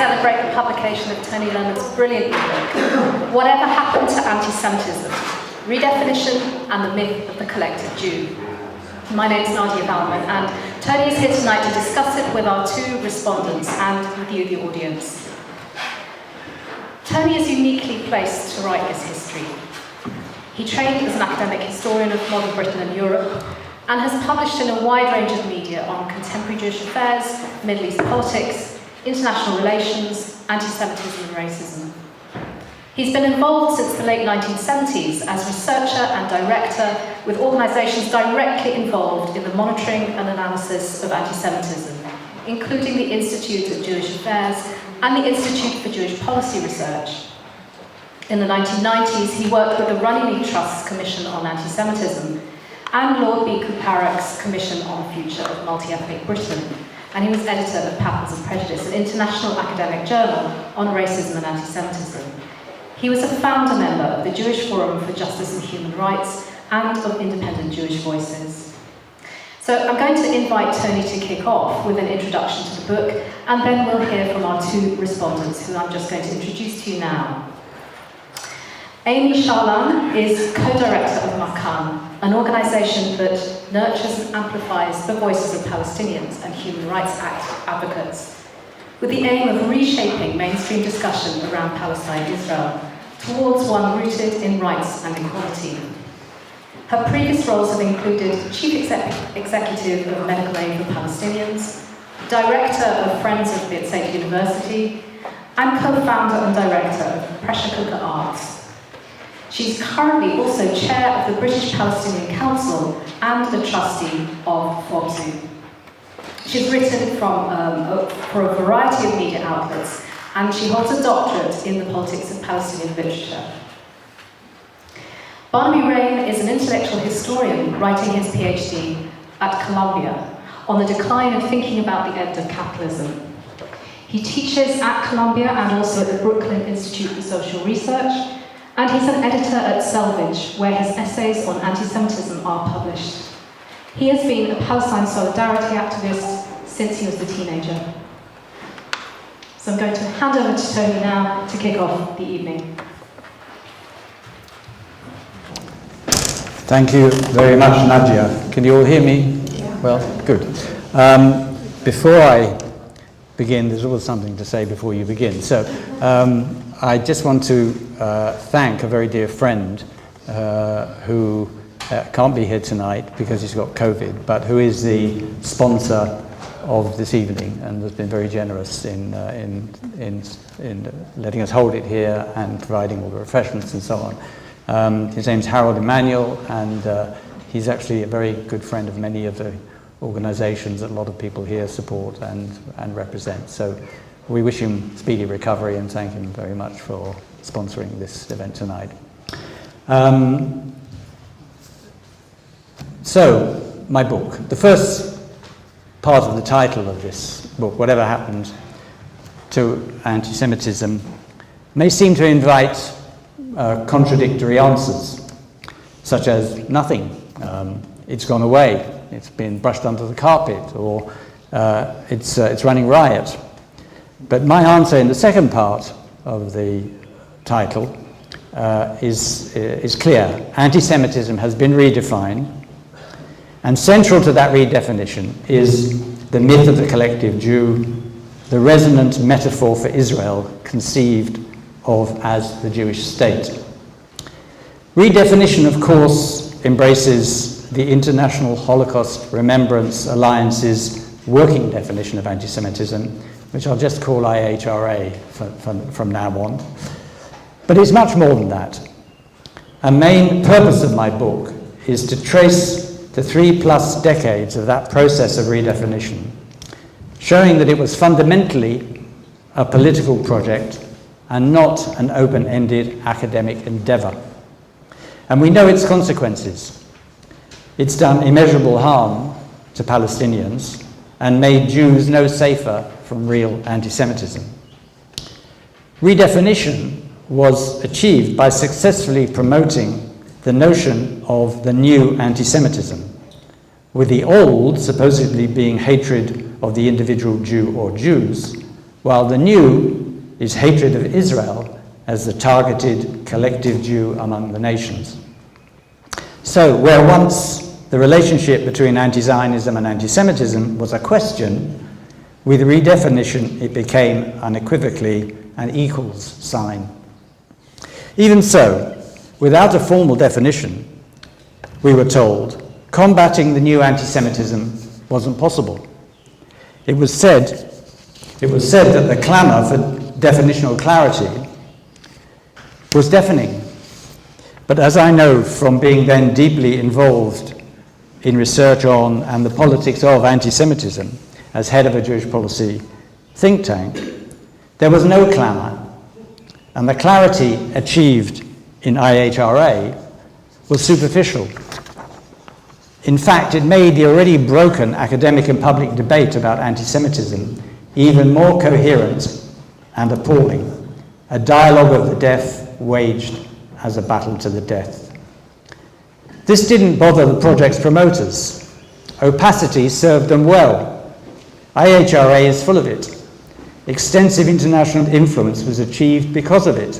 celebrate the publication of Tony Lerman's brilliant book, Whatever Happened to Anti-Semitism? Redefinition and the Myth of the Collective Jew. My name's Nadia Valman, and Tony is here tonight to discuss it with our two respondents and with you, the audience. Tony is uniquely placed to write this history. He trained as an academic historian of modern Britain and Europe, and has published in a wide range of media on contemporary Jewish affairs, Middle East politics, international relations, anti-Semitism and racism. He's been involved since the late 1970s as researcher and director with organisations directly involved in the monitoring and analysis of anti-Semitism, including the Institute of Jewish Affairs and the Institute for Jewish Policy Research. In the 1990s, he worked with the Runnymede Trust's Commission on Anti-Semitism and Lord B. Kuparek's Commission on the Future of Multi-Ethnic Britain, and he was editor of Patterns of Prejudice, an international academic journal on racism and anti-Semitism. He was a founder member of the Jewish Forum for Justice and Human Rights and of Independent Jewish Voices. So I'm going to invite Tony to kick off with an introduction to the book, and then we'll hear from our two respondents, who I'm just going to introduce to you now. Amy Sharlan is co-director of Makan, an organisation that nurtures and amplifies the voices of Palestinians and human rights advocates, with the aim of reshaping mainstream discussion around Palestine-Israel towards one rooted in rights and equality. Her previous roles have included Chief Executive of Medical Aid for Palestinians, Director of Friends of Birzeit University, and co-founder and director of Pressure Cooker Arts. She's currently also chair of the British Palestinian Council and a trustee of FOBZU. She's written for a variety of media outlets, and she holds a doctorate in the politics of Palestinian literature. Barnaby Rain is an intellectual historian writing his PhD at Columbia on the decline of thinking about the end of capitalism. He teaches at Columbia and also at the Brooklyn Institute for Social Research, and he's an editor at Selvage, where his essays on anti-Semitism are published. He has been a Palestine solidarity activist since he was a teenager. So I'm going to hand over to Tony now to kick off the evening. Thank you very much, Nadia. Can you all hear me? Yeah. Well, good. Before I begin, there's always something to say before you begin. So I just want to thank a very dear friend who can't be here tonight because he's got COVID, but who is the sponsor of this evening and has been very generous in letting us hold it here and providing all the refreshments and so on. His name's Harold Emanuel, and he's actually a very good friend of many of the organisations that a lot of people here support and represent. So we wish him speedy recovery and thank him very much for sponsoring this event tonight. So, my book. The first part of the title of this book, Whatever Happened to Anti-Semitism, may seem to invite contradictory answers, such as nothing, it's gone away, it's been brushed under the carpet, or it's running riot. But my answer in the second part of the title is clear. Anti-Semitism has been redefined, and central to that redefinition is the myth of the collective Jew, the resonant metaphor for Israel conceived of as the Jewish state. Redefinition, of course, embraces the International Holocaust Remembrance Alliance's working definition of anti-Semitism, which I'll just call IHRA from now on. But it's much more than that. A main purpose of my book is to trace the 3+ decades of that process of redefinition, showing that it was fundamentally a political project and not an open-ended academic endeavour. And we know its consequences. It's done immeasurable harm to Palestinians and made Jews no safer from real anti-Semitism. Redefinition was achieved by successfully promoting the notion of the new anti-Semitism, with the old supposedly being hatred of the individual Jew or Jews, while the new is hatred of Israel as the targeted collective Jew among the nations. So, where once the relationship between anti-Zionism and anti-Semitism was a question, with redefinition it became unequivocally an equals sign. Even so, without a formal definition, we were told, combating the new anti-Semitism wasn't possible. It was said that the clamour for definitional clarity was deafening. But as I know from being then deeply involved in research on and the politics of anti-Semitism as head of a Jewish policy think tank, there was no clamour, and the clarity achieved in IHRA was superficial. In fact, it made the already broken academic and public debate about anti-Semitism even more coherent and appalling, a dialogue of the deaf waged as a battle to the death. This didn't bother the project's promoters. Opacity served them well. IHRA is full of it. Extensive international influence was achieved because of it.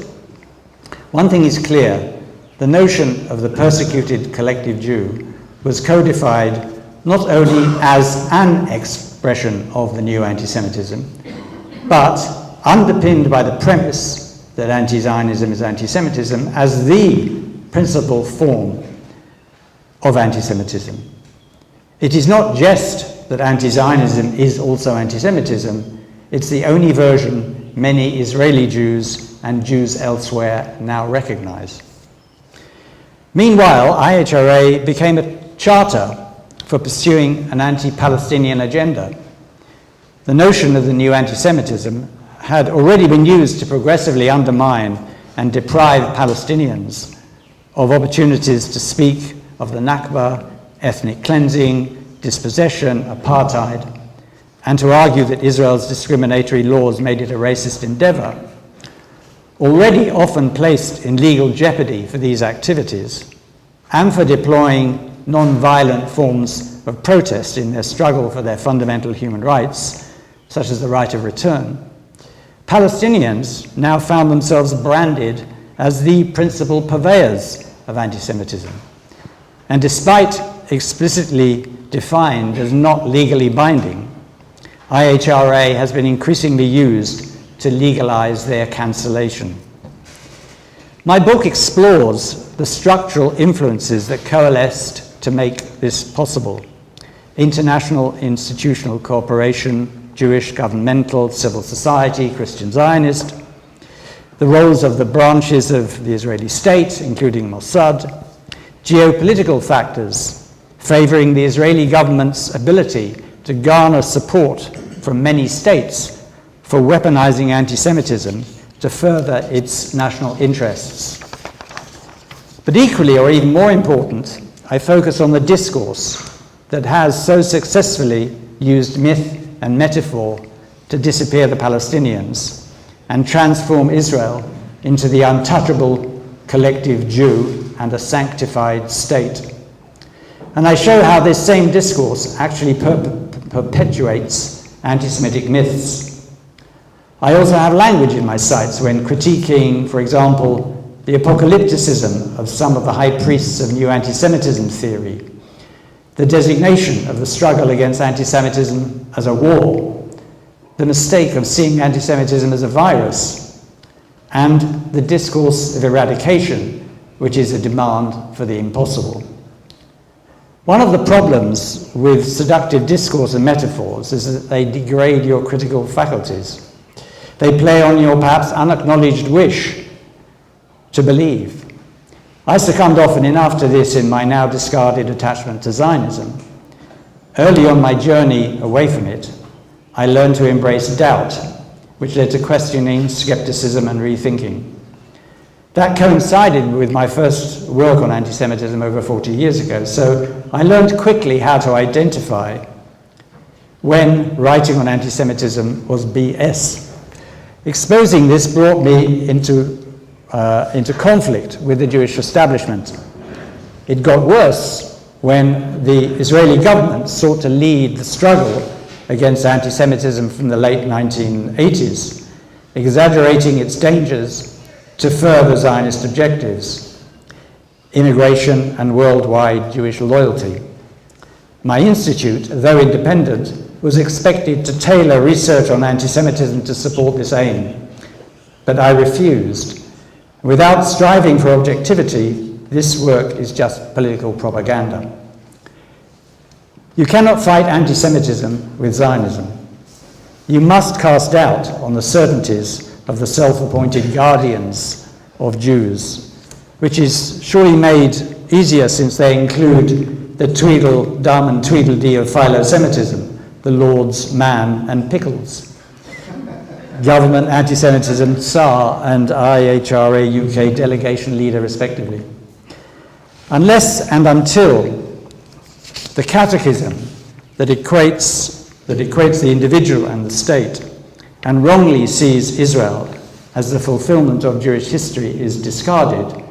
One thing is clear, the notion of the persecuted collective Jew was codified not only as an expression of the new anti-Semitism, but underpinned by the premise that anti-Zionism is anti-Semitism as the principal form of anti-Semitism. It is not just that anti-Zionism is also anti-Semitism, it's the only version many Israeli Jews and Jews elsewhere now recognize. Meanwhile, IHRA became a charter for pursuing an anti-Palestinian agenda. The notion of the new anti-Semitism had already been used to progressively undermine and deprive Palestinians of opportunities to speak of the Nakba, ethnic cleansing, dispossession, apartheid, and to argue that Israel's discriminatory laws made it a racist endeavor. Already often placed in legal jeopardy for these activities and for deploying non-violent forms of protest in their struggle for their fundamental human rights, such as the right of return, Palestinians now found themselves branded as the principal purveyors of anti-Semitism. And despite explicitly defined as not legally binding, IHRA has been increasingly used to legalize their cancellation. My book explores the structural influences that coalesced to make this possible. International institutional cooperation, Jewish governmental, civil society, Christian Zionist, the roles of the branches of the Israeli state, including Mossad, geopolitical factors favoring the Israeli government's ability to garner support from many states for weaponizing anti-Semitism to further its national interests. But equally, or even more important, I focus on the discourse that has so successfully used myth and metaphor to disappear the Palestinians and transform Israel into the untouchable collective Jew and a sanctified state. And I show how this same discourse actually perpetuates anti-Semitic myths. I also have language in my sights when critiquing, for example, the apocalypticism of some of the high priests of new anti-Semitism theory, the designation of the struggle against anti-Semitism as a war, the mistake of seeing anti-Semitism as a virus, and the discourse of eradication, which is a demand for the impossible. One of the problems with seductive discourse and metaphors is that they degrade your critical faculties. They play on your perhaps unacknowledged wish to believe. I succumbed often enough to this in my now discarded attachment to Zionism. Early on my journey away from it, I learned to embrace doubt, which led to questioning, skepticism, and rethinking. That coincided with my first work on anti-Semitism over 40 years ago, so I learned quickly how to identify when writing on anti-Semitism was BS. Exposing this brought me into conflict with the Jewish establishment. It got worse when the Israeli government sought to lead the struggle against anti-Semitism from the late 1980s, exaggerating its dangers to further Zionist objectives, immigration and worldwide Jewish loyalty. My institute, though independent, was expected to tailor research on anti-Semitism to support this aim, but I refused. Without striving for objectivity, this work is just political propaganda. You cannot fight anti-Semitism with Zionism. You must cast doubt on the certainties of the self-appointed guardians of Jews, which is surely made easier since they include the Tweedledum and Tweedledee of philo-Semitism, the Lord's man and pickles. Government anti-Semitism, Tsar and IHRA UK delegation leader respectively. Unless and until the catechism that equates the individual and the state and wrongly sees Israel as the fulfillment of Jewish history is discarded,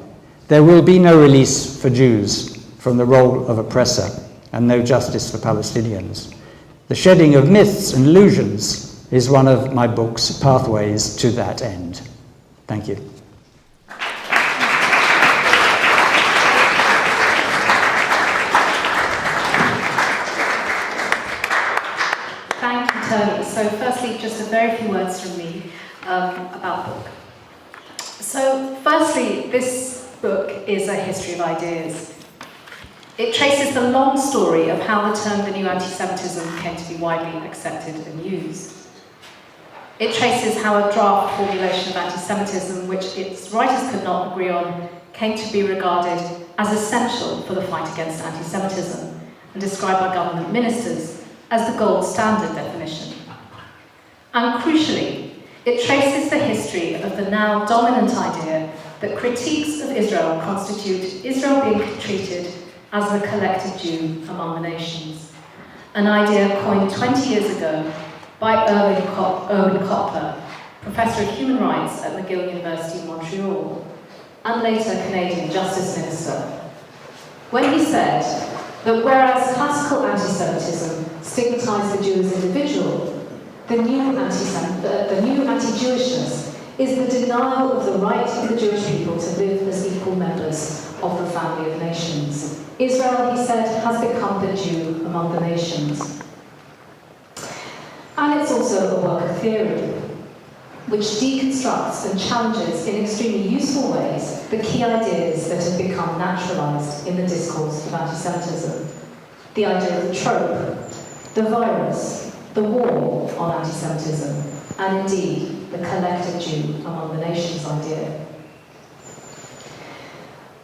there will be no release for Jews from the role of oppressor and no justice for Palestinians. The shedding of myths and illusions is one of my book's pathways to that end. Thank you. Thank you, Tony. So firstly, just a very few words from me about the book. So firstly, this book is a history of ideas. It traces the long story of how the term the new anti-Semitism came to be widely accepted and used. It traces how a draft formulation of anti-Semitism, which its writers could not agree on, came to be regarded as essential for the fight against anti-Semitism and described by government ministers as the gold standard definition. And crucially, it traces the history of the now dominant idea that critiques of Israel constitute Israel being treated as the collective Jew among the nations, an idea coined 20 years ago by Erwin Koppler, Professor of Human Rights at McGill University in Montreal, and later Canadian Justice Minister, when he said that whereas classical anti-Semitism stigmatised the Jew as individual, the new anti-Jewishness is the denial of the right of the Jewish people to live as equal members of the family of nations. Israel, he said, has become the Jew among the nations. And it's also a work of theory, which deconstructs and challenges in extremely useful ways the key ideas that have become naturalised in the discourse of anti-Semitism. The idea of the trope, the virus, the war on anti-Semitism, and indeed the collective Jew among the nations idea.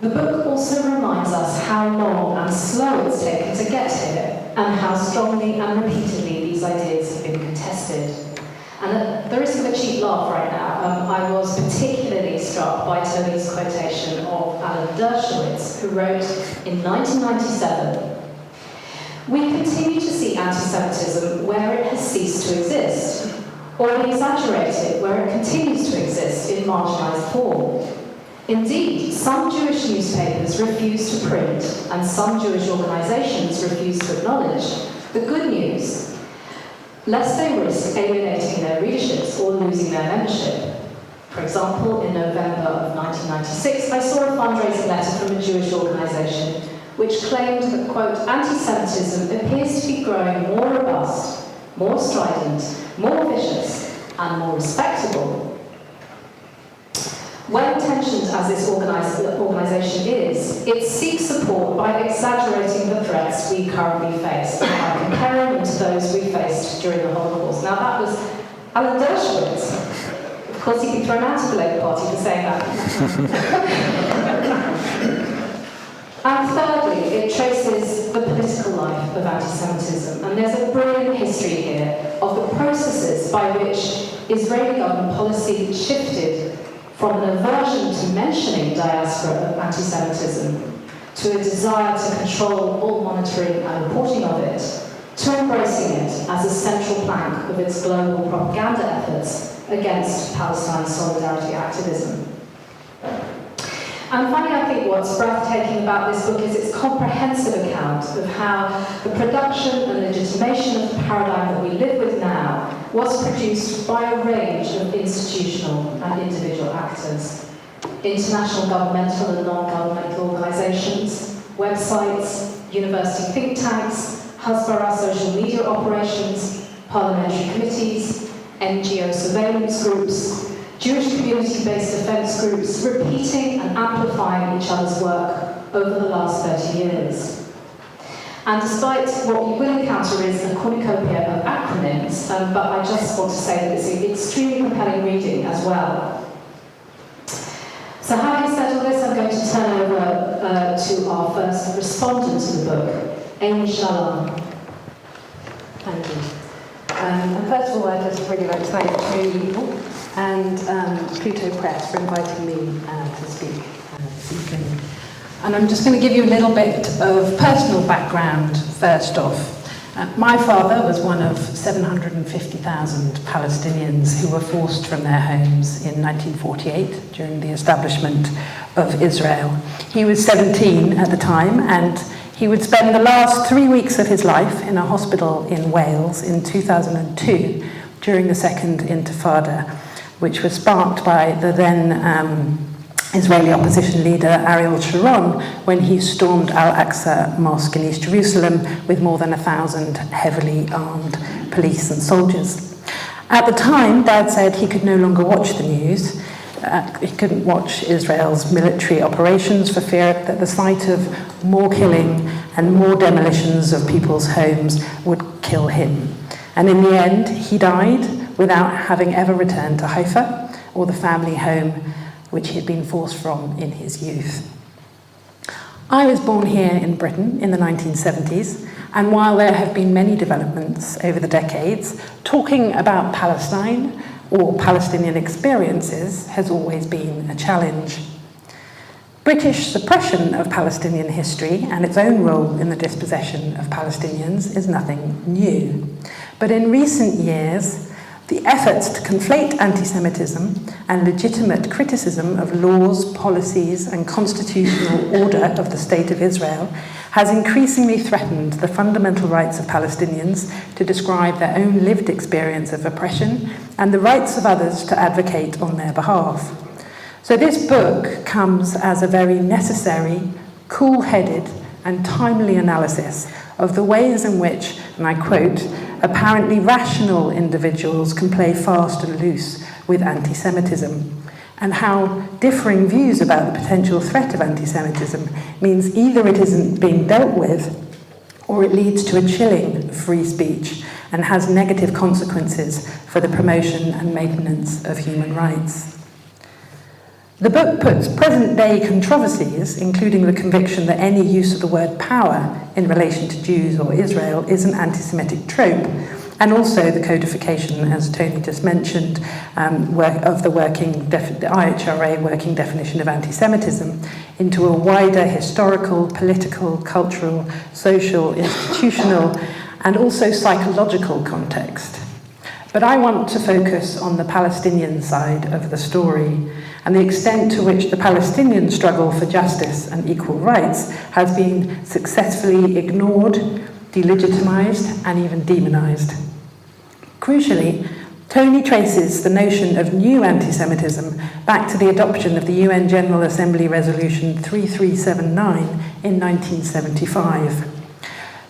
The book also reminds us how long and slow it's taken to get here, and how strongly and repeatedly these ideas have been contested. And at the risk of a cheap laugh right now, I was particularly struck by Tony's quotation of Alan Dershowitz, who wrote in 1997, "We continue to see anti-Semitism where it has ceased to exist, or we exaggerate it where it continues to exist in marginalised form. Indeed, some Jewish newspapers refuse to print, and some Jewish organisations refuse to acknowledge the good news, lest they risk alienating their readerships or losing their membership. For example, in November of 1996, I saw a fundraising letter from a Jewish organisation which claimed that, quote, anti-Semitism appears to be growing more robust, more strident, more vicious, and more respectable. Well intentioned as this organisation is, it seeks support by exaggerating the threats we currently face and by comparing them to those we faced during the Holocaust." Now that was Alan Dershowitz. Of course, he'd be thrown out of the Labour Party for saying that. And thirdly, it traces the political life of anti-Semitism, and there's a brilliant history here of the processes by which Israeli government policy shifted from an aversion to mentioning diaspora of anti-Semitism to a desire to control all monitoring and reporting of it, to embracing it as a central plank of its global propaganda efforts against Palestine solidarity activism. And finally, I think what's breathtaking about this book is its comprehensive account of how the production and legitimation of the paradigm that we live was produced by a range of institutional and individual actors, international governmental and non-governmental organisations, websites, university think tanks, Hasbara social media operations, parliamentary committees, NGO surveillance groups, Jewish community-based defence groups, repeating and amplifying each other's work over the last 30 years. And despite what you will encounter is a cornucopia of acronyms, but I just want to say that it's extremely compelling reading as well. So having said all this, I'm going to turn over to our first respondent to the book, Amy Shalom. Thank you. And first of all, I'd just really like to thank Colonial and Pluto Press for inviting me to speak this evening. And I'm just going to give you a little bit of personal background first off. My father was one of 750,000 Palestinians who were forced from their homes in 1948 during the establishment of Israel. He was 17 at the time, and he would spend the last 3 weeks of his life in a hospital in Wales in 2002 during the Second Intifada, which was sparked by the then Israeli opposition leader Ariel Sharon when he stormed Al-Aqsa Mosque in East Jerusalem with more than 1,000 heavily armed police and soldiers. At the time, Dad said he could no longer watch the news. He couldn't watch Israel's military operations for fear that the sight of more killing and more demolitions of people's homes would kill him. And in the end, he died without having ever returned to Haifa or the family home which he had been forced from in his youth. I was born here in Britain in the 1970s, and while there have been many developments over the decades, talking about Palestine or Palestinian experiences has always been a challenge. British suppression of Palestinian history and its own role in the dispossession of Palestinians is nothing new. But in recent years, the efforts to conflate anti-Semitism and legitimate criticism of laws, policies, and constitutional order of the State of Israel has increasingly threatened the fundamental rights of Palestinians to describe their own lived experience of oppression and the rights of others to advocate on their behalf. So this book comes as a very necessary, cool-headed, and timely analysis of the ways in which, and I quote, apparently rational individuals can play fast and loose with anti-Semitism, and how differing views about the potential threat of anti-Semitism means either it isn't being dealt with or it leads to a chilling of free speech and has negative consequences for the promotion and maintenance of human rights. The book puts present-day controversies, including the conviction that any use of the word power in relation to Jews or Israel is an anti-Semitic trope, and also the codification, as Tony just mentioned, of the IHRA working definition of anti-Semitism into a wider historical, political, cultural, social, institutional, and also psychological context. But I want to focus on the Palestinian side of the story and the extent to which the Palestinian struggle for justice and equal rights has been successfully ignored, delegitimized, and even demonized. Crucially, Tony traces the notion of new anti-Semitism back to the adoption of the UN General Assembly Resolution 3379 in 1975.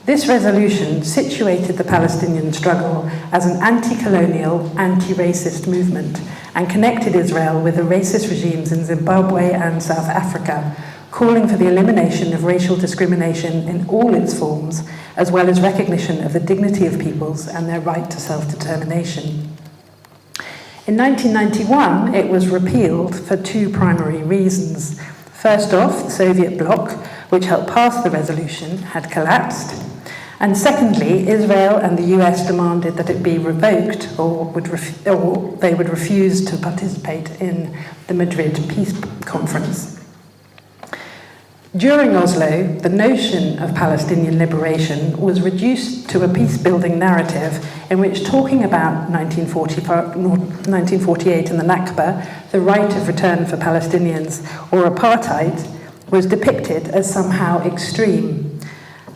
This resolution situated the Palestinian struggle as an anti-colonial, anti-racist movement and connected Israel with the racist regimes in Zimbabwe and South Africa, calling for the elimination of racial discrimination in all its forms, as well as recognition of the dignity of peoples and their right to self-determination. In 1991, it was repealed for two primary reasons. First off, the Soviet bloc, which helped pass the resolution, had collapsed. And secondly, Israel and the US demanded that it be revoked or they would refuse to participate in the Madrid Peace Conference. During Oslo, the notion of Palestinian liberation was reduced to a peace-building narrative in which talking about 1948 and the Nakba, the right of return for Palestinians, or apartheid, was depicted as somehow extreme.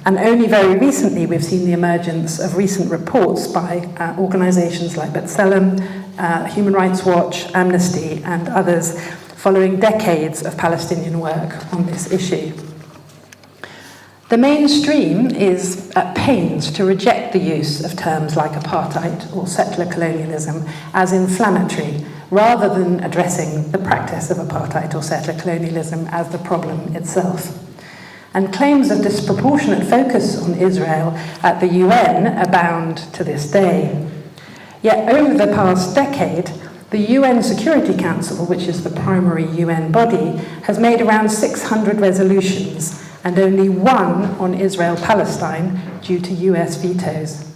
And only very recently we've seen the emergence of recent reports by organisations like B'Tselem, Human Rights Watch, Amnesty and others, following decades of Palestinian work on this issue. The mainstream is at pains to reject the use of terms like apartheid or settler colonialism as inflammatory, rather than addressing the practice of apartheid or settler colonialism as the problem itself. And claims of disproportionate focus on Israel at the UN abound to this day. Yet over the past decade, the UN Security Council, which is the primary UN body, has made around 600 resolutions and only one on Israel-Palestine due to US vetoes.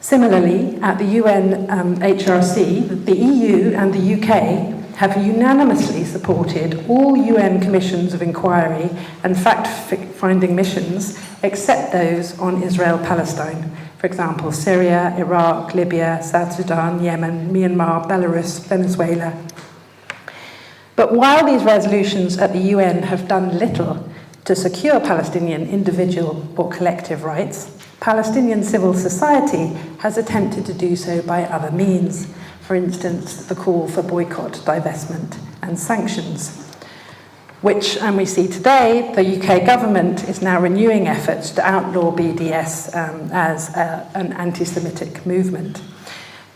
Similarly, at the UN HRC, the EU and the UK have unanimously supported all UN commissions of inquiry and fact-finding missions except those on Israel-Palestine. For example, Syria, Iraq, Libya, South Sudan, Yemen, Myanmar, Belarus, Venezuela. But while these resolutions at the UN have done little to secure Palestinian individual or collective rights, Palestinian civil society has attempted to do so by other means. For instance, the call for boycott, divestment and sanctions, which, and we see today, the UK government is now renewing efforts to outlaw BDS as an anti-Semitic movement.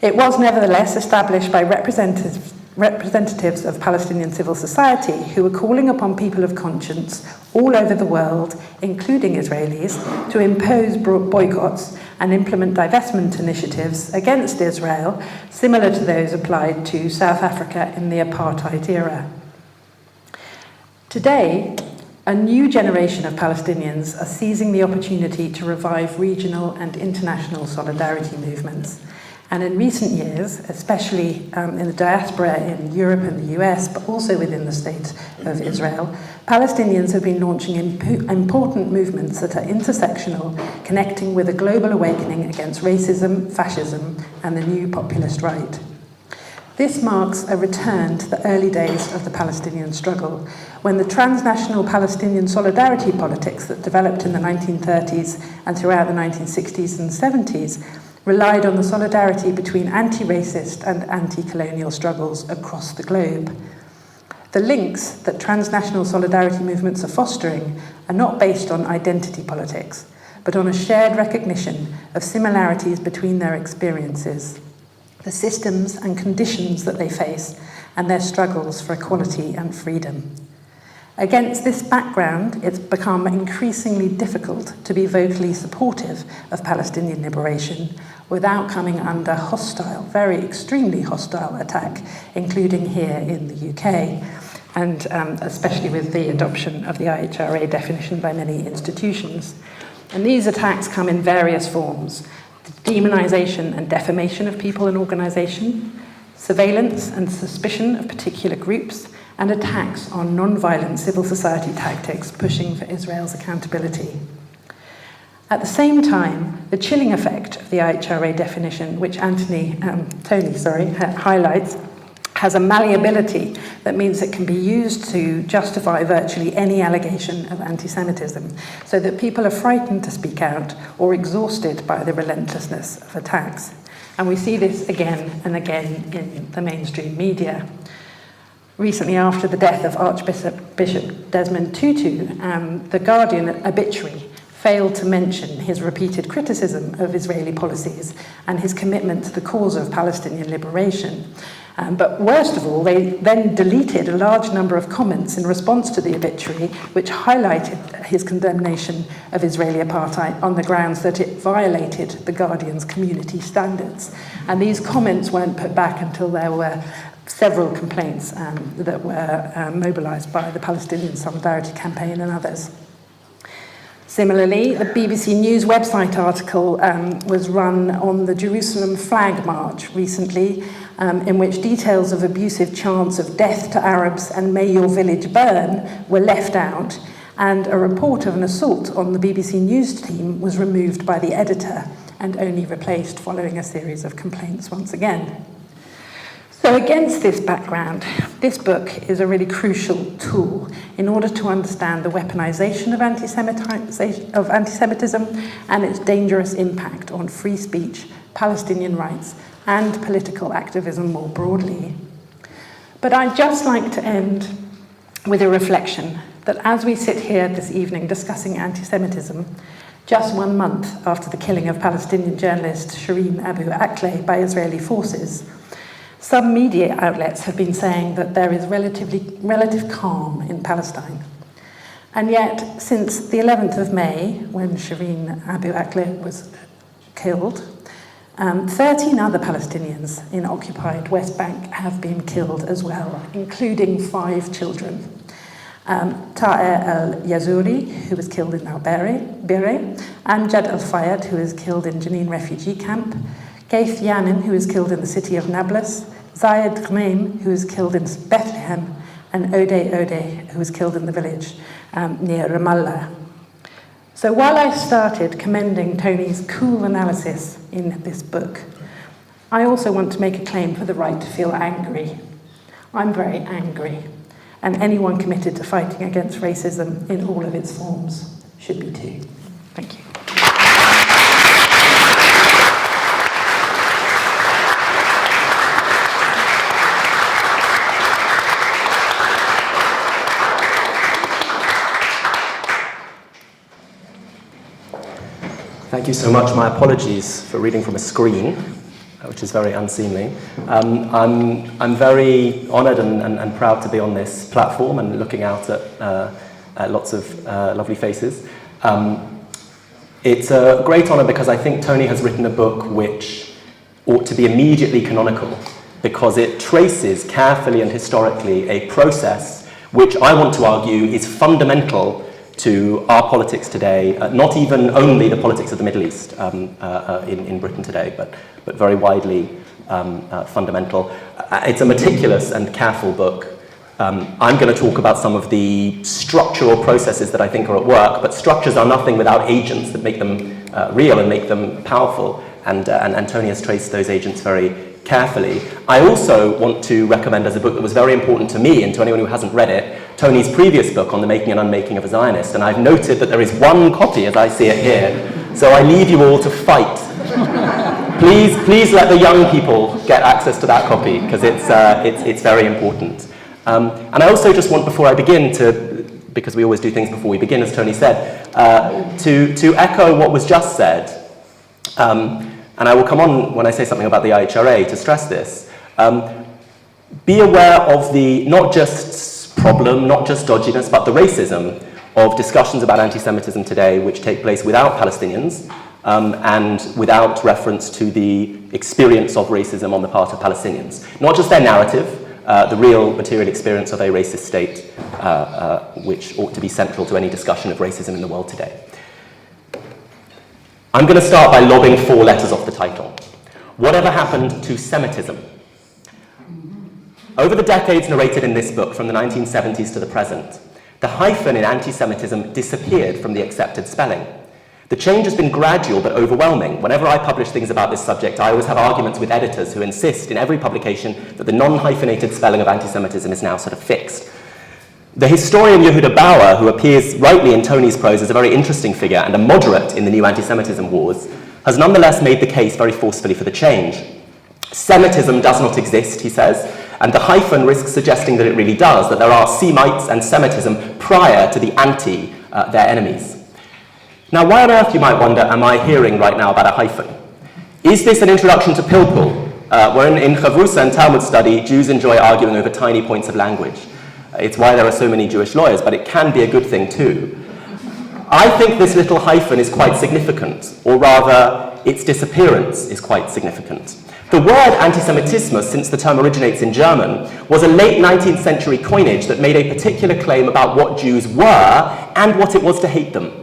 It was nevertheless established by representatives of Palestinian civil society who were calling upon people of conscience all over the world, including Israelis, to impose boycotts and implement divestment initiatives against Israel, similar to those applied to South Africa in the apartheid era. Today, a new generation of Palestinians are seizing the opportunity to revive regional and international solidarity movements. And in recent years, especially in the diaspora in Europe and the US, but also within the state of Israel, Palestinians have been launching important movements that are intersectional, connecting with a global awakening against racism, fascism, and the new populist right. This marks a return to the early days of the Palestinian struggle, when the transnational Palestinian solidarity politics that developed in the 1930s and throughout the 1960s and 70s relied on the solidarity between anti-racist and anti-colonial struggles across the globe. The links that transnational solidarity movements are fostering are not based on identity politics, but on a shared recognition of similarities between their experiences, the systems and conditions that they face, and their struggles for equality and freedom. Against this background, it's become increasingly difficult to be vocally supportive of Palestinian liberation without coming under hostile, very extremely hostile attack, including here in the UK, and especially with the adoption of the IHRA definition by many institutions. And these attacks come in various forms: the demonization and defamation of people and organization, surveillance and suspicion of particular groups, and attacks on non-violent civil society tactics pushing for Israel's accountability. At the same time, the chilling effect of the IHRA definition, which Tony highlights, has a malleability that means it can be used to justify virtually any allegation of anti-Semitism, so that people are frightened to speak out or exhausted by the relentlessness of attacks. And we see this again and again in the mainstream media. Recently, after the death of Archbishop Desmond Tutu, the Guardian obituary failed to mention his repeated criticism of Israeli policies and his commitment to the cause of Palestinian liberation. But worst of all, they then deleted a large number of comments in response to the obituary, which highlighted his condemnation of Israeli apartheid on the grounds that it violated the Guardian's community standards. And these comments weren't put back until there were several complaints that were mobilized by the Palestinian Solidarity Campaign and others. Similarly, the BBC News website article was run on the Jerusalem Flag March recently, in which details of abusive chants of death to Arabs and may your village burn were left out, and a report of an assault on the BBC News team was removed by the editor and only replaced following a series of complaints once again. So against this background, this book is a really crucial tool in order to understand the weaponization of anti-Semitism and its dangerous impact on free speech, Palestinian rights, and political activism more broadly. But I'd just like to end with a reflection that as we sit here this evening discussing anti-Semitism, just 1 month after the killing of Palestinian journalist Shireen Abu Akleh by Israeli forces, some media outlets have been saying that there is relative calm in Palestine. And yet, since the 11th of May, when Shireen Abu Akleh was killed, 13 other Palestinians in occupied West Bank have been killed as well, including 5 children. Ta'er al-Yazuri, who was killed in Algeria, Amjad al-Fayed, who was killed in Jenin refugee camp, Gaith Yanin, who was killed in the city of Nablus, Zayed Ghnaim, who was killed in Bethlehem, and Odeh, who was killed in the village near Ramallah. So while I started commending Tony's cool analysis in this book, I also want to make a claim for the right to feel angry. I'm very angry, and anyone committed to fighting against racism in all of its forms should be too. Thank you. Thank you so much. My apologies for reading from a screen, which is very unseemly. I'm very honoured and proud to be on this platform and looking out at lots of lovely faces. It's a great honour because I think Tony has written a book which ought to be immediately canonical because it traces carefully and historically a process which I want to argue is fundamental to our politics today, not even only the politics of the Middle East in Britain today, but very widely fundamental. It's a meticulous and careful book. I'm going to talk about some of the structural processes that I think are at work, but structures are nothing without agents that make them real and make them powerful, and Tony has traced those agents very carefully. I also want to recommend as a book that was very important to me and to anyone who hasn't read it, Tony's previous book on the making and unmaking of a Zionist, and I've noted that there is one copy as I see it here, so I leave you all to fight. Please let the young people get access to that copy because it's very important. And I also just want, before I begin, because we always do things before we begin, as Tony said, to echo what was just said. And I will come on when I say something about the IHRA to stress this. Be aware of the not just problem, not just dodginess, but the racism of discussions about anti-Semitism today which take place without Palestinians and without reference to the experience of racism on the part of Palestinians. Not just their narrative, the real material experience of a racist state which ought to be central to any discussion of racism in the world today. I'm going to start by lobbing 4 letters off the title. Whatever happened to Semitism? Over the decades narrated in this book, from the 1970s to the present, the hyphen in anti-Semitism disappeared from the accepted spelling. The change has been gradual but overwhelming. Whenever I publish things about this subject, I always have arguments with editors who insist in every publication that the non-hyphenated spelling of anti-Semitism is now sort of fixed. The historian Yehuda Bauer, who appears rightly in Tony's prose as a very interesting figure and a moderate in the new anti-Semitism wars, has nonetheless made the case very forcefully for the change. Semitism does not exist, he says, and the hyphen risks suggesting that it really does, that there are Semites and Semitism prior to the their enemies. Now, why on earth, you might wonder, am I hearing right now about a hyphen? Is this an introduction to Pilpul, where in Chavrusa and Talmud study, Jews enjoy arguing over tiny points of language? It's why there are so many Jewish lawyers, but it can be a good thing too. I think this little hyphen is quite significant, or rather, its disappearance is quite significant. The word antisemitismus, since the term originates in German, was a late 19th century coinage that made a particular claim about what Jews were and what it was to hate them.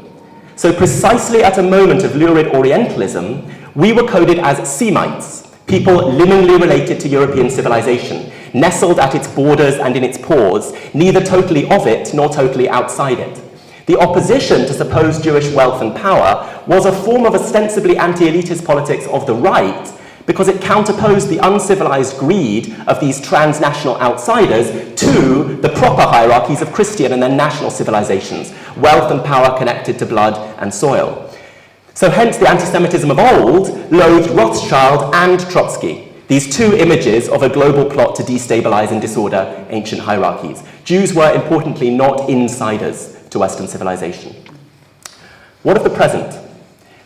So precisely at a moment of lurid Orientalism, we were coded as Semites, people liminally related to European civilization, nestled at its borders and in its pores, neither totally of it nor totally outside it. The opposition to supposed Jewish wealth and power was a form of ostensibly anti-elitist politics of the right, because it counterposed the uncivilized greed of these transnational outsiders to the proper hierarchies of Christian and then national civilizations, wealth and power connected to blood and soil. So hence the anti-Semitism of old loathed Rothschild and Trotsky, these two images of a global plot to destabilize and disorder ancient hierarchies. Jews were, importantly, not insiders to Western civilization. What of the present?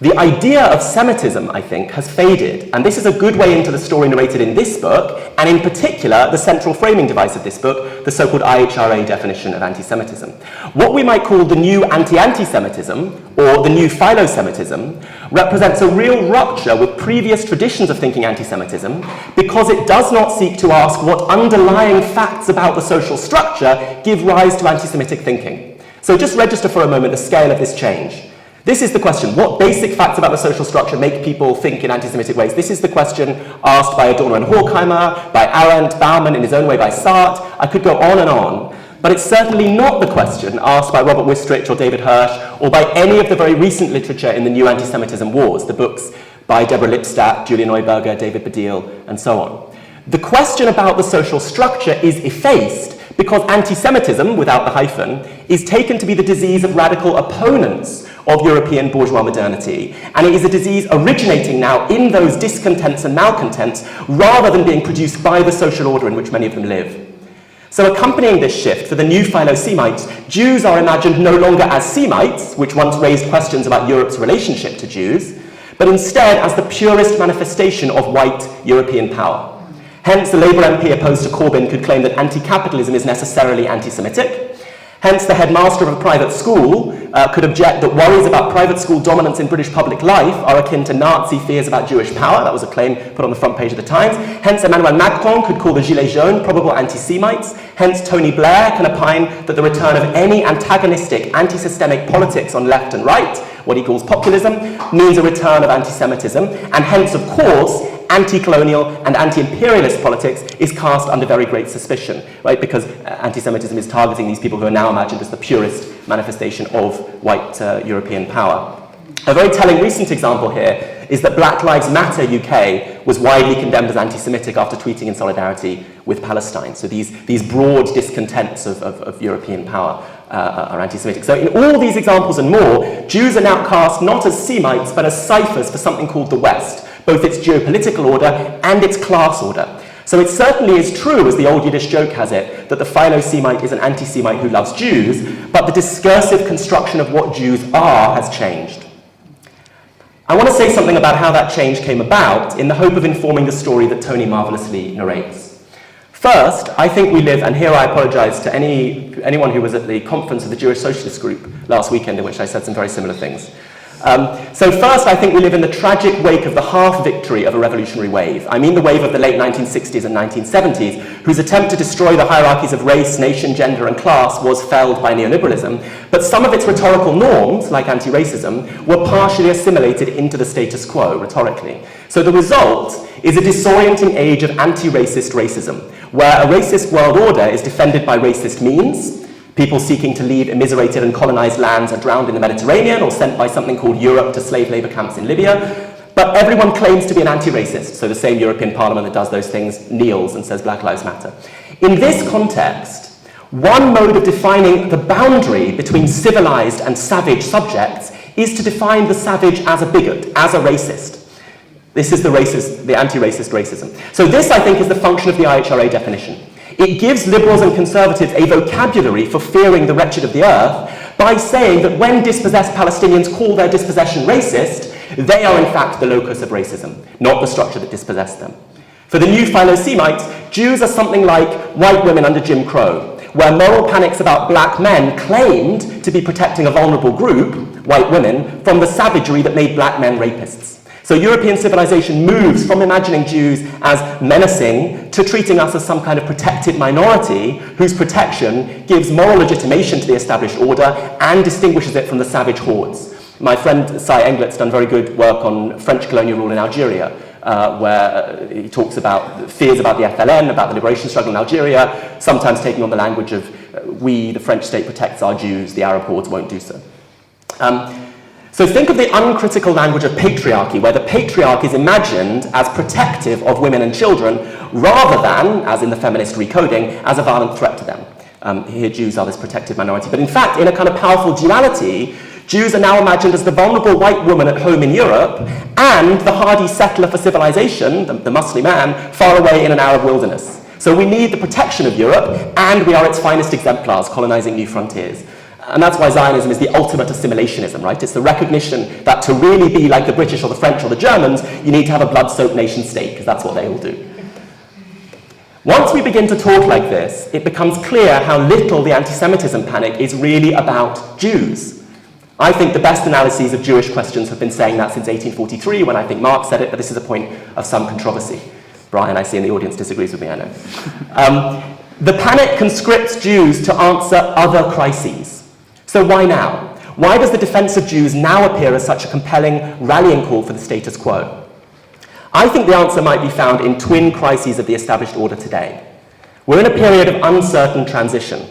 The idea of Semitism, I think, has faded, and this is a good way into the story narrated in this book, and in particular, the central framing device of this book, the so-called IHRA definition of anti-Semitism. What we might call the new anti-Semitism, or the new philo-Semitism, represents a real rupture with previous traditions of thinking anti-Semitism, because it does not seek to ask what underlying facts about the social structure give rise to anti-Semitic thinking. So just register for a moment the scale of this change. This is the question: what basic facts about the social structure make people think in anti-Semitic ways? This is the question asked by Adorno and Horkheimer, by Arendt, Bauman, in his own way by Sartre. I could go on, but it's certainly not the question asked by Robert Wistrich or David Hirsch, or by any of the very recent literature in the new anti-Semitism wars, the books by Deborah Lipstadt, Julia Neuberger, David Baddiel, and so on. The question about the social structure is effaced because anti-Semitism, without the hyphen, is taken to be the disease of radical opponents of European bourgeois modernity, and it is a disease originating now in those discontents and malcontents rather than being produced by the social order in which many of them live. So accompanying this shift for the new philo-Semites, Jews are imagined no longer as Semites, which once raised questions about Europe's relationship to Jews, but instead as the purest manifestation of white European power. Hence, the Labour MP opposed to Corbyn could claim that anti-capitalism is necessarily anti-Semitic. Hence, the headmaster of a private school could object that worries about private school dominance in British public life are akin to Nazi fears about Jewish power. That was a claim put on the front page of the Times. Hence, Emmanuel Macron could call the Gilets jaunes probable anti-Semites. Hence, Tony Blair can opine that the return of any antagonistic, anti-systemic politics on left and right, what he calls populism, means a return of anti-Semitism. And hence, of course, anti-colonial and anti-imperialist politics is cast under very great suspicion, right? Because anti-Semitism is targeting these people who are now imagined as the purest manifestation of white European power. A very telling recent example here is that Black Lives Matter UK was widely condemned as anti-Semitic after tweeting in solidarity with Palestine. So these broad discontents of European power are anti-Semitic. So in all these examples and more, Jews are now cast not as Semites, but as ciphers for something called the West, both its geopolitical order and its class order. So it certainly is true, as the old Yiddish joke has it, that the philo-Semite is an anti-Semite who loves Jews, but the discursive construction of what Jews are has changed. I want to say something about how that change came about in the hope of informing the story that Tony marvelously narrates. First, I think we live, and here I apologize to anyone who was at the conference of the Jewish Socialist Group last weekend, in which I said some very similar things. So first, I think we live in the tragic wake of the half-victory of a revolutionary wave. I mean the wave of the late 1960s and 1970s, whose attempt to destroy the hierarchies of race, nation, gender, and class was felled by neoliberalism, but some of its rhetorical norms, like anti-racism, were partially assimilated into the status quo, rhetorically. So the result is a disorienting age of anti-racist racism, where a racist world order is defended by racist means. People seeking to leave immiserated and colonized lands are drowned in the Mediterranean or sent by something called Europe to slave labor camps in Libya. But everyone claims to be an anti-racist, so the same European Parliament that does those things kneels and says Black Lives Matter. In this context, one mode of defining the boundary between civilized and savage subjects is to define the savage as a bigot, as a racist. This is the anti-racist racism. So this, I think, is the function of the IHRA definition. It gives liberals and conservatives a vocabulary for fearing the wretched of the earth by saying that when dispossessed Palestinians call their dispossession racist, they are in fact the locus of racism, not the structure that dispossessed them. For the new philo-Semites, Jews are something like white women under Jim Crow, where moral panics about black men claimed to be protecting a vulnerable group, white women, from the savagery that made black men rapists. So European civilization moves from imagining Jews as menacing to treating us as some kind of protected minority whose protection gives moral legitimation to the established order and distinguishes it from the savage hordes. My friend Cy Englert's done very good work on French colonial rule in Algeria, where he talks about fears about the FLN, about the liberation struggle in Algeria, sometimes taking on the language of we, the French state, protects our Jews, the Arab hordes won't do so. So think of the uncritical language of patriarchy, where the patriarch is imagined as protective of women and children, rather than, as in the feminist recoding, as a violent threat to them. Here Jews are this protected minority. But in fact, in a kind of powerful duality, Jews are now imagined as the vulnerable white woman at home in Europe and the hardy settler for civilization, the Muslim man, far away in an Arab wilderness. So we need the protection of Europe, and we are its finest exemplars, colonizing new frontiers. And that's why Zionism is the ultimate assimilationism, right? It's the recognition that to really be like the British or the French or the Germans, you need to have a blood-soaked nation state, because that's what they all do. Once we begin to talk like this, it becomes clear how little the anti-Semitism panic is really about Jews. I think the best analyses of Jewish questions have been saying that since 1843, when I think Marx said it, but this is a point of some controversy. Brian, I see in the audience, disagrees with me, I know. The panic conscripts Jews to answer other crises. So why now? Why does the defense of Jews now appear as such a compelling rallying call for the status quo? I think the answer might be found in twin crises of the established order today. We're in a period of uncertain transition.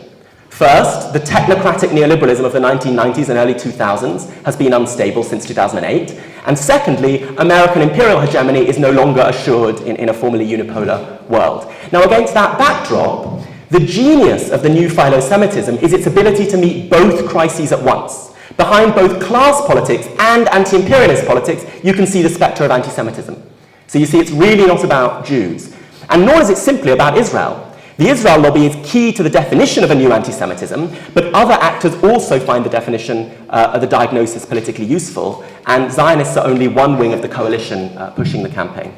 First, the technocratic neoliberalism of the 1990s and early 2000s has been unstable since 2008. And secondly, American imperial hegemony is no longer assured in a formerly unipolar world. Now, against that backdrop, the genius of the new philo-Semitism is its ability to meet both crises at once. Behind both class politics and anti-imperialist politics, you can see the spectre of anti-Semitism. So you see, it's really not about Jews. And nor is it simply about Israel. The Israel lobby is key to the definition of a new anti-Semitism, but other actors also find the definition of the diagnosis politically useful, and Zionists are only one wing of the coalition pushing the campaign.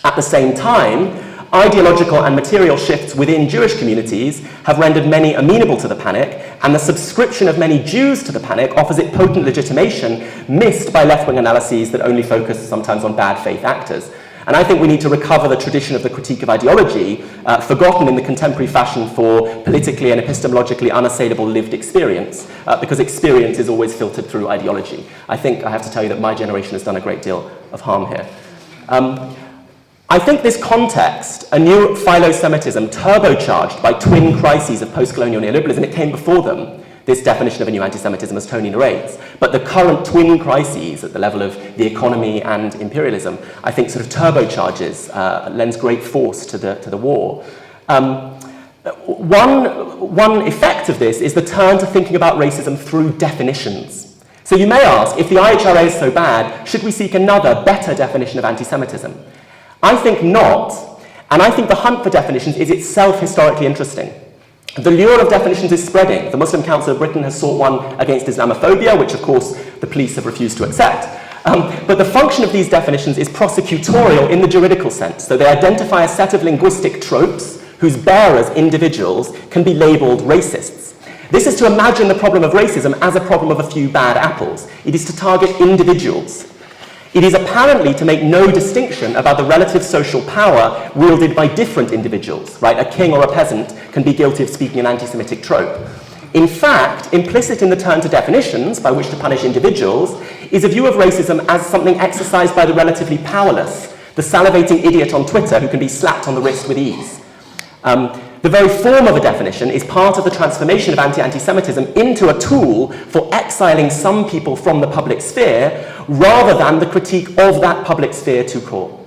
At the same time, ideological and material shifts within Jewish communities have rendered many amenable to the panic, and the subscription of many Jews to the panic offers it potent legitimation missed by left-wing analyses that only focus sometimes on bad faith actors. And I think we need to recover the tradition of the critique of ideology, forgotten in the contemporary fashion for politically and epistemologically unassailable lived experience, because experience is always filtered through ideology. I think I have to tell you that my generation has done a great deal of harm here. I think this context, a new philo-Semitism turbocharged by twin crises of post-colonial neoliberalism, it came before them, this definition of a new anti-Semitism as Tony narrates. But the current twin crises at the level of the economy and imperialism, I think sort of turbocharges, lends great force to the war. One effect of this is the turn to thinking about racism through definitions. So you may ask, if the IHRA is so bad, should we seek another, better definition of anti-Semitism? I think not, and I think the hunt for definitions is itself historically interesting. The lure of definitions is spreading. The Muslim Council of Britain has sought one against Islamophobia, which of course the police have refused to accept. But the function of these definitions is prosecutorial in the juridical sense. So they identify a set of linguistic tropes whose bearers, individuals, can be labelled racists. This is to imagine the problem of racism as a problem of a few bad apples. It is to target individuals. It is apparently to make no distinction about the relative social power wielded by different individuals, right? A king or a peasant can be guilty of speaking an anti-Semitic trope. In fact, implicit in the turn to definitions by which to punish individuals is a view of racism as something exercised by the relatively powerless, the salivating idiot on Twitter who can be slapped on the wrist with ease. The very form of a definition is part of the transformation of anti-Semitism into a tool for exiling some people from the public sphere rather than the critique of that public sphere to core.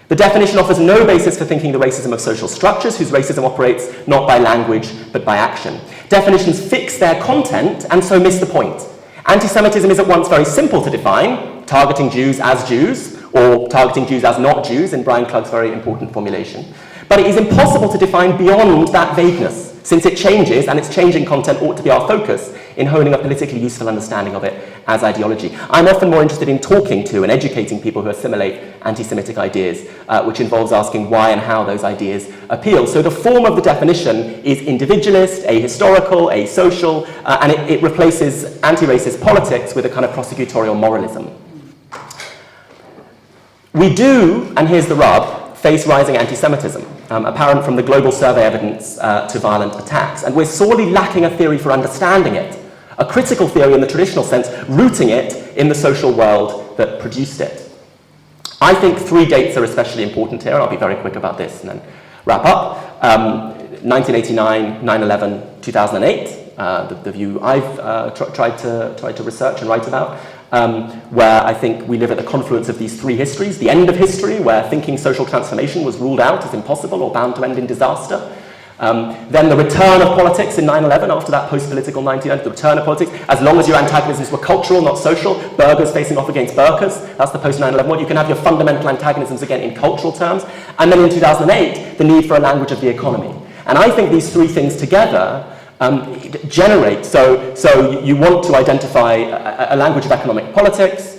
The definition offers no basis for thinking the racism of social structures whose racism operates not by language but by action. Definitions fix their content and so miss the point. Anti-Semitism is at once very simple to define, targeting Jews as Jews, or targeting Jews as not Jews in Brian Klug's very important formulation. But it is impossible to define beyond that vagueness, since it changes, and its changing content ought to be our focus in honing a politically useful understanding of it as ideology. I'm often more interested in talking to and educating people who assimilate anti-Semitic ideas, which involves asking why and how those ideas appeal. So the form of the definition is individualist, ahistorical, asocial, and it replaces anti-racist politics with a kind of prosecutorial moralism. We do, and here's the rub, face rising anti-Semitism, apparent from the global survey evidence to violent attacks. And we're sorely lacking a theory for understanding it, a critical theory in the traditional sense, rooting it in the social world that produced it. I think three dates are especially important here. I'll be very quick about this and then wrap up. 1989, 9/11, 2008, the view I've tried to research and write about. where I think we live at the confluence of these three histories. The end of history, where thinking social transformation was ruled out as impossible or bound to end in disaster. Then the return of politics in 9/11, after that post-political 1990s, the return of politics, as long as your antagonisms were cultural, not social, burghers facing off against burkas, that's the post-9/11 one. You can have your fundamental antagonisms again in cultural terms. And then in 2008, the need for a language of the economy. And I think these three things together generate, so you want to identify a language of economic politics.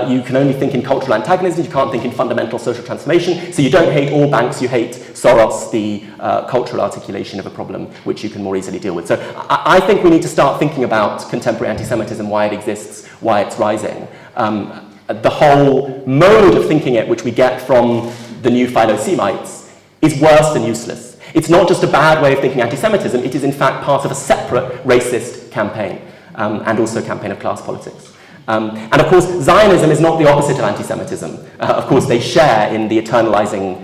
You can only think in cultural antagonisms, you can't think in fundamental social transformation, so you don't hate all banks, you hate Soros, the cultural articulation of a problem which you can more easily deal with. So I think we need to start thinking about contemporary anti-Semitism, why it exists, why it's rising. The whole mode of thinking it, which we get from the new Philo-Semites, is worse than useless. It's not just a bad way of thinking anti-Semitism, it is in fact part of a separate racist campaign, and also a campaign of class politics. And of course, Zionism is not the opposite of anti-Semitism. Of course, they share in the eternalizing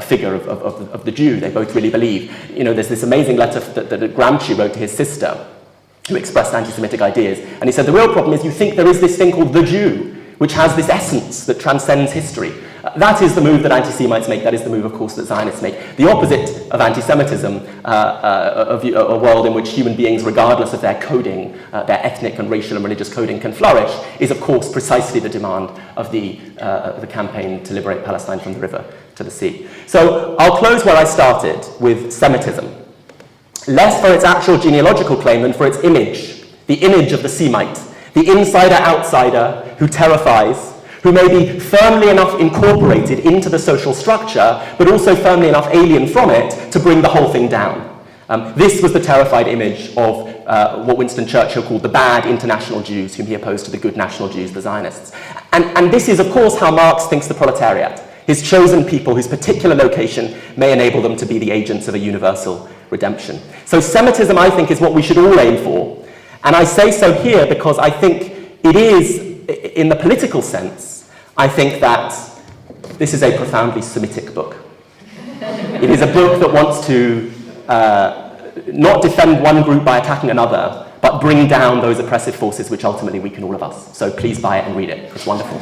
figure of the Jew. They both really believe. You know, there's this amazing letter that Gramsci wrote to his sister, who expressed anti-Semitic ideas. And he said, the real problem is you think there is this thing called the Jew, which has this essence that transcends history. That is the move that anti-Semites make. That is the move, of course, that Zionists make. The opposite of anti-Semitism, of a world in which human beings, regardless of their coding, their ethnic and racial and religious coding, can flourish, is, of course, precisely the demand of the campaign to liberate Palestine from the river to the sea. So I'll close where I started, with Semitism. Less for its actual genealogical claim than for its image, the image of the Semite, the insider-outsider who terrifies, who may be firmly enough incorporated into the social structure, but also firmly enough alien from it to bring the whole thing down. This was the terrified image of what Winston Churchill called the bad international Jews, whom he opposed to the good national Jews, the Zionists. And this is, of course, how Marx thinks the proletariat, his chosen people whose particular location may enable them to be the agents of a universal redemption. So Semitism, I think, is what we should all aim for. And I say so here because I think it is, in the political sense, I think that this is a profoundly Semitic book. It is a book that wants to not defend one group by attacking another, but bring down those oppressive forces which ultimately weaken all of us. So please buy it and read it. It's wonderful.